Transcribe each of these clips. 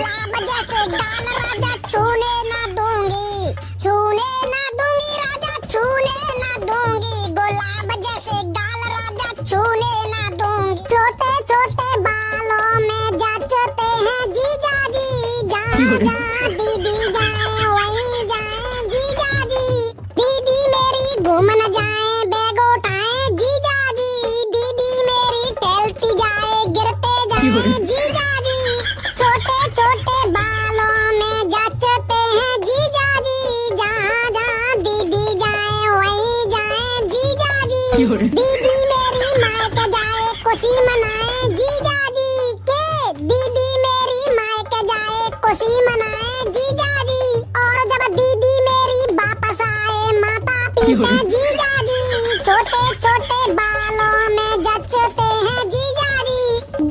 गुलाब जैसे गाल राजा छूने ना दूंगी, छूने ना दूंगी राजा, छूने ना दूंगी, गुलाब जैसे गाल राजा छूने ना दूंगी। छोटे छोटे बालों में जचते हैं जीजा जी, जहाँ जहाँ दीदी जाए वहीं जाए जीजा जी, दीदी मेरी घूम न जाए बैग उठाए जीजा जी, दीदी मेरी टहलती जाए गिरते जाए जीजा जी, छोटे छोटे बालों में जचते हैं जीजा जी, जहाँ जहाँ दीदी जाए वहीं जाए जीजा जी, दीदी मेरी मायके जाए खुशी मनाए जीजा जी, के दीदी मेरी मायके जाए खुशी मनाए जीजा जी, और जब दीदी मेरी वापस आए माता पिता जीजा जी, छोटे छोटे बालों में जचते हैं जीजा जी,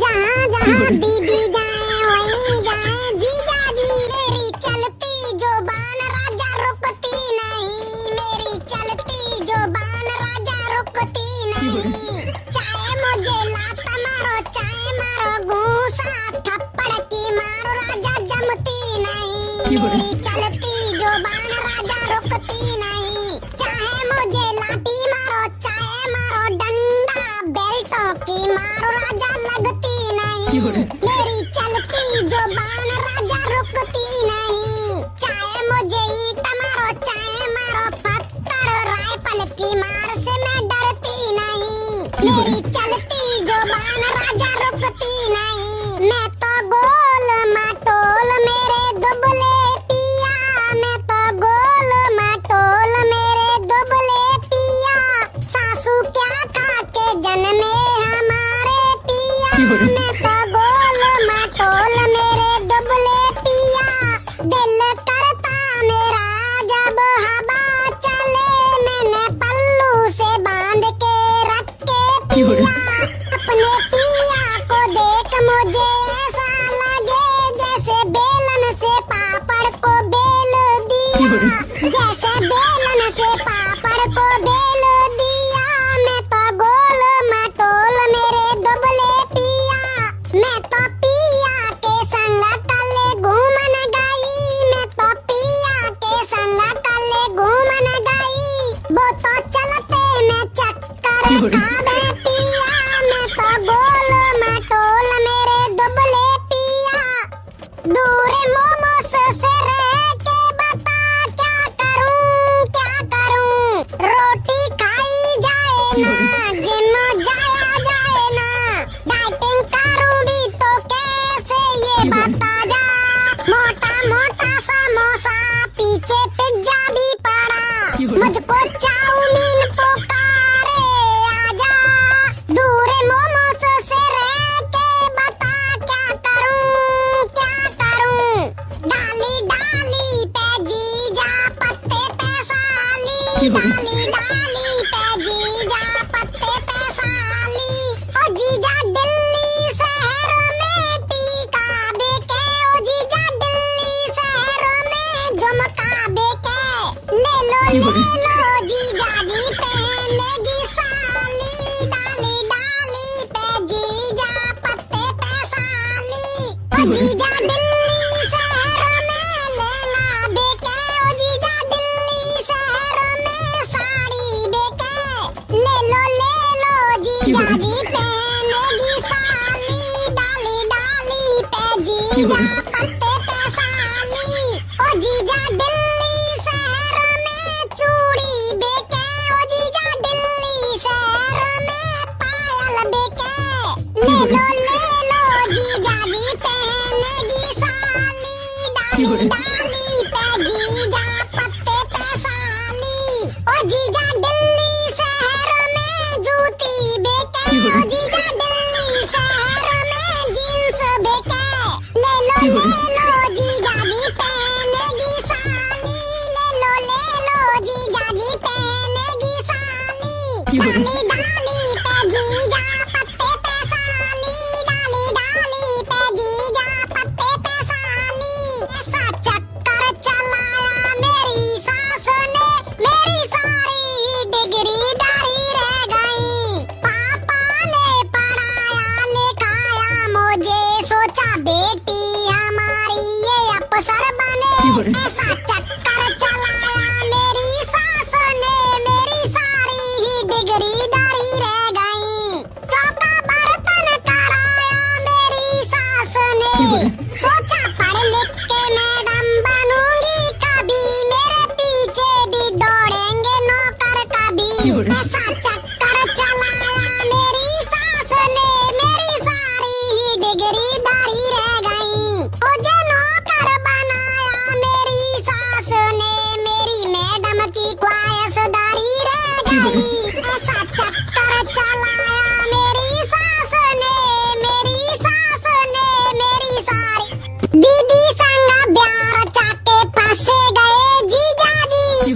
जहाँ जहाँ दीदी जाए वहीं जाए जीजा जी, मेरी चलती जुबान राजा रुकती नहीं, मेरी चलती जुबान राजा रुकती नहीं, चाहे मुझे लात मारो चाहे मारो घूंसा थप्पड़ की मारो राजा जमती नहीं, मेरी चलती जुबान राजा रुकती नहीं, चाहे मुझे लाठी मारो चाहे मारो डंडा बेल्टों की मारो राजा लगती नहीं, मेरी चलती जुबान राजा रुकती नहीं, चाहे मुझे ईंट मारो चाहे मारो पत्थर राइफल की मार से मैं डरती नहीं, मेरी चलती जुबान राजा रुकती नहीं, मैं तो गोल मटोल मेरे दुबले पिया, मैं तो गोल मटोल मेरे दुबले पिया, सासू क्या खा के जन्मे हमारे पिया, मैं तो गोल मटोल मेरे दुबले पिया, दिल करता मेरा जब हवा चले मैंने पल्लू से बांध के रखे पिया, अपने पिया को देख मुझे ऐसा लगे जैसे बेलन से पापड़ को बेल दिया, जैसे बेलन से पापड़ को बेल दिया, मैं तो गोल मटोल मेरे दुबले पिया, मैं तो पिया के संग तले घूमन गई, मैं तो पिया के संग तले घूमन गई, वो तो चलते में चक्कर खावे पिया, मैं तो गोल मटोल मेरे दुबले पिया, दूर मोमोस से रह के बता क्या करूं, रोटी खाई जाए ना जिम जाया जाए ना, डाइटिंग करूं भी तो कैसे ये बता जा, मोटा मोटा समोसा पीछे पिज्जा भी पड़ा, मुझको चाउमीन पुकारे आजा, दूर मोमोस से रह के बता क्या करूं, डाली डाली पे जीजा पत्ते पैसाली, डाली डाली पे जीजा पत्ते पैसाली, ओ जीजा दिल्ली शहर में टीका बेके, ओ जीजा दिल्ली शहर में झुमका बेके, ले लो जीजा जी पहनेगी साली, डाली डाली पे जीजा पत्ते पैसाली, ओ जीजा दिल्ली शहर में लहंगा बेके, ओ जीजा दिल्ली शहर में साड़ी बेके, ले लो जीजा जी पहनेगी साली, डाली डाली पे जीजा पत्ते पैसाली, ओ जीजा दिल्ली शहर में चूड़ी बेके, ओ जीजा दिल्ली शहर में पायल बेके, ले लो जीजा जी पहनेगी साली, डाली डाली पे जीजा पत्ते पैसाली, ओ जीजा दिल्ली शहर में जूती बेके, ओ जीजा दिल्ली शहर में जींस बेके, ले लो जीजा जी पहनेगी साली, ले लो जीजा जी पहनेगी साली, डाली डाली पे जीजा पत्ते पैसाली, डाली डाली पे जीजा पत्ते पैसाली, ऐसा ऐसा चक्कर चलाया मेरी सास ने, मेरी सारी ही डिग्री दारी रह गई। चौका बर्तन कराया मेरी सास ने, सोचा पढ़ लिख के मैडम बनूंगी, कभी मेरे पीछे भी दौड़ेंगे नौकर कभी। ऐसा चक्कर चलाया मेरी सास ने, मेरी सारी ही डिग्री दारी रह गई। मुझे नौकर बनाया मेरी सास ने, मेरी मैडम की ख्वाहिशदारी रह गई। ऐसा चक्कर चलाया मेरी सास ने, मेरी सास ने, मेरी सारी दीदी संग ब्याह चाके फंसे गए जीजा जी,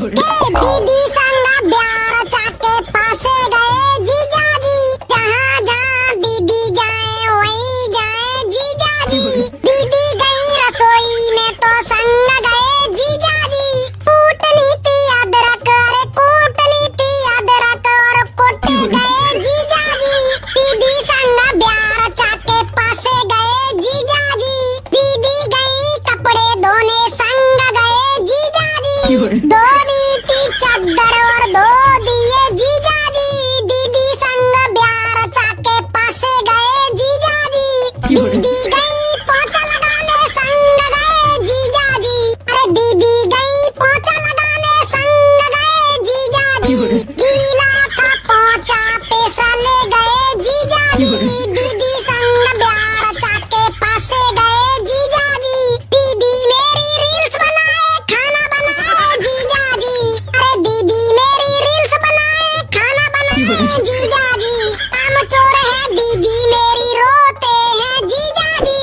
दीदी संग ब्याह चाके फंसे गए जीजा जी। जहाँ जहाँ दीदी जाए वहीं जाए जीजा जी, दीदी गई रसोई में तो संग गए जीजा जी। कूटनीति अदरक, अरे कूटनीति अदरक और कुटे गए जीजा जी, दीदी संग ब्याह चाके फंसे गए जीजा जी। दीदी गई कपड़े धोने संग गए जीजा जी, दो नीति चद्दर और दो दिए जीजा जी, दीदी संग ब्याह चाके फंसे गए जीजा जी। दीदी गई पोछा लगाने संग गए जीजा जी, अरे दीदी गई पोछा लगाने संग गए जीजा जी। गीला था पोछा फिसले गए जीजा जी, दीदी संग ब्याह चाके फंसे गए जीजा जी। दीदी मेरी रील्स बनाए खाना बनाए जीजा जी, अरे दीदी मेरी रील्स बनाए खाना बनाए जीजा जी। काम चोर है दीदी मेरी रोते हैं जीजा जी,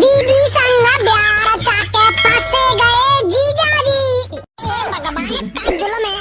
दीदी संग ब्याह चाके फंसे गए जीजा जी। हे भगवान, जुल्म है